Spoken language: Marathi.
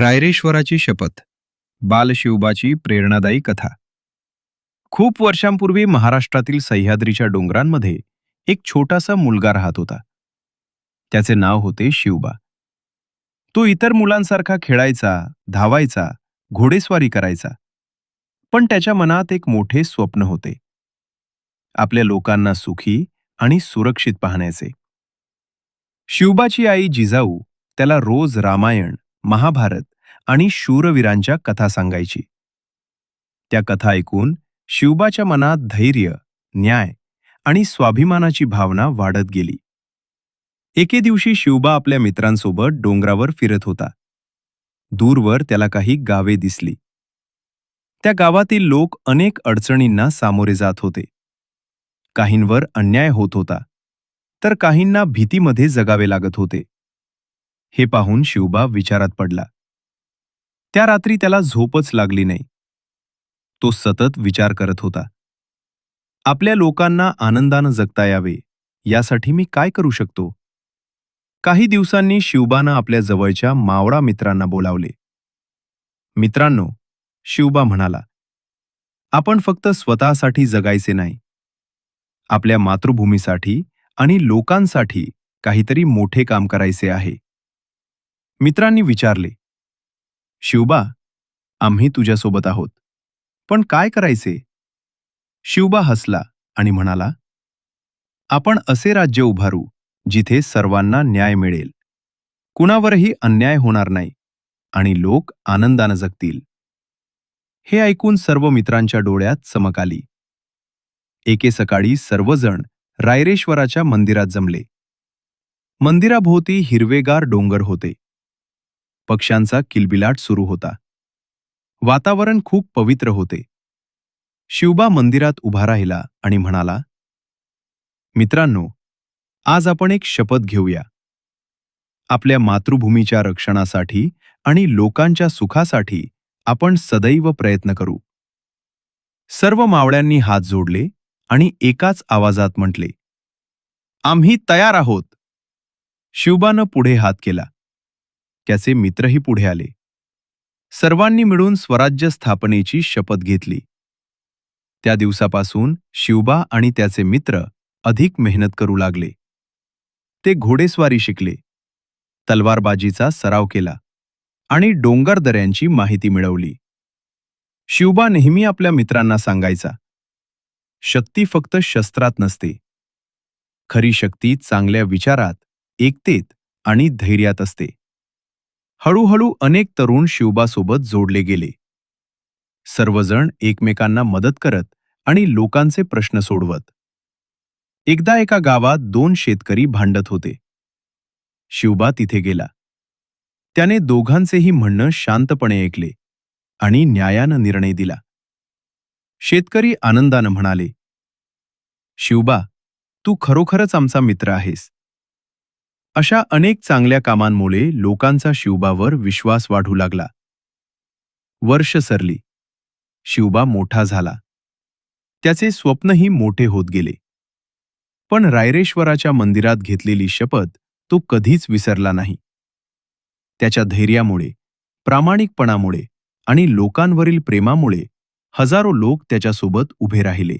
रायरेश्वराची शपथ. बालशिवबाची प्रेरणादायी कथा. खूप वर्षांपूर्वी महाराष्ट्रातील सह्याद्रीच्या डोंगरांमध्ये एक छोटासा मुलगा राहत होता. त्याचे नाव होते शिवबा. तो इतर मुलांसारखा खेळायचा, धावायचा, घोडेस्वारी करायचा. पण त्याच्या मनात एक मोठे स्वप्न होते. आपल्या लोकांना सुखी आणि सुरक्षित पाहण्याचे. शिवबाची आई जिजाऊ त्याला रोज रामायण, महाभारत आणि शूरवीरांच्या कथा सांगायची. त्या कथा ऐकून शिवबाच्या मनात धैर्य, न्याय आणि स्वाभिमानाची भावना वाढत गेली. एके दिवशी शिवबा आपल्या मित्रांसोबत डोंगरावर फिरत होता. दूरवर त्याला काही गावे दिसली. त्या गावातील लोक अनेक अडचणींना सामोरे जात होते. काहींवर अन्याय होत होता, तर काहींना भीतीमध्ये जगावे लागत होते. हे पाहून शिवबा विचारात पडला. त्या रात्री त्याला झोपच लागली नाही. तो सतत विचार करत होता. आपल्या लोकांना आनंदानं जगता यावे यासाठी मी काय करू शकतो? काही दिवसांनी शिवबानं आपल्या जवळच्या मावळा मित्रांना बोलावले. मित्रांनो, शिवबा म्हणाला, आपण फक्त स्वतःसाठी जगायचे नाही. आपल्या मातृभूमीसाठी आणि लोकांसाठी काहीतरी मोठे काम करायचे आहे. मित्रांनी विचारले, शिवबा, आम्ही तुझ्यासोबत आहोत, पण काय करायचे? शिवबा हसला आणि म्हणाला, आपण असे राज्य उभारू जिथे सर्वांना न्याय मिळेल, कुणावरही अन्याय होणार नाही आणि लोक आनंदानं जगतील. हे ऐकून सर्व मित्रांच्या डोळ्यात चमक आली. एके सकाळी सर्वजण रायरेश्वराच्या मंदिरात जमले. मंदिराभोवती हिरवेगार डोंगर होते. पक्ष्यांचा किलबिलाट सुरू होता. वातावरण खूप पवित्र होते. शिवबा मंदिरात उभा राहिला आणि म्हणाला, मित्रांनो, आज आपण एक शपथ घेऊया. आपल्या मातृभूमीच्या रक्षणासाठी आणि लोकांच्या सुखासाठी आपण सदैव प्रयत्न करू. सर्व मावळ्यांनी हात जोडले आणि एकाच आवाजात म्हटले, आम्ही तयार आहोत. शिवबानं पुढे हात केला. त्याचे मित्रही पुढे आले. सर्वांनी मिळून स्वराज्य स्थापनेची शपथ घेतली. त्या दिवसापासून शिवबा आणि त्याचे मित्र अधिक मेहनत करू लागले. ते घोडेस्वारी शिकले, तलवारबाजीचा सराव केला आणि डोंगर दऱ्यांची माहिती मिळवली. शिवबा नेहमी आपल्या मित्रांना सांगायचा, शक्ती फक्त शस्त्रात नसते. खरी शक्ती चांगल्या विचारात, एकतेत आणि धैर्यात असते. हळूहळू अनेक तरुण शिवबासोबत जोडले गेले. सर्वजण एकमेकांना मदत करत आणि लोकांचे प्रश्न सोडवत. एकदा एका गावात दोन शेतकरी भांडत होते. शिवबा तिथे गेला. त्याने दोघांचेही म्हणणं शांतपणे ऐकले आणि न्यायानं निर्णय दिला. शेतकरी आनंदानं म्हणाले, शिवबा, तू खरोखरच आमचा मित्र आहेस. अशा अनेक चांगल्या कामांमुळे लोकांचा शिवबावर विश्वास वाढू लागला. वर्ष सरली. शिवबा मोठा झाला. त्याचे स्वप्नही मोठे होत गेले. पण रायरेश्वराच्या मंदिरात घेतलेली शपथ तो कधीच विसरला नाही. त्याच्या धैर्यामुळे, प्रामाणिकपणामुळे आणि लोकांवरील प्रेमामुळे हजारो लोक त्याच्यासोबत उभे राहिले.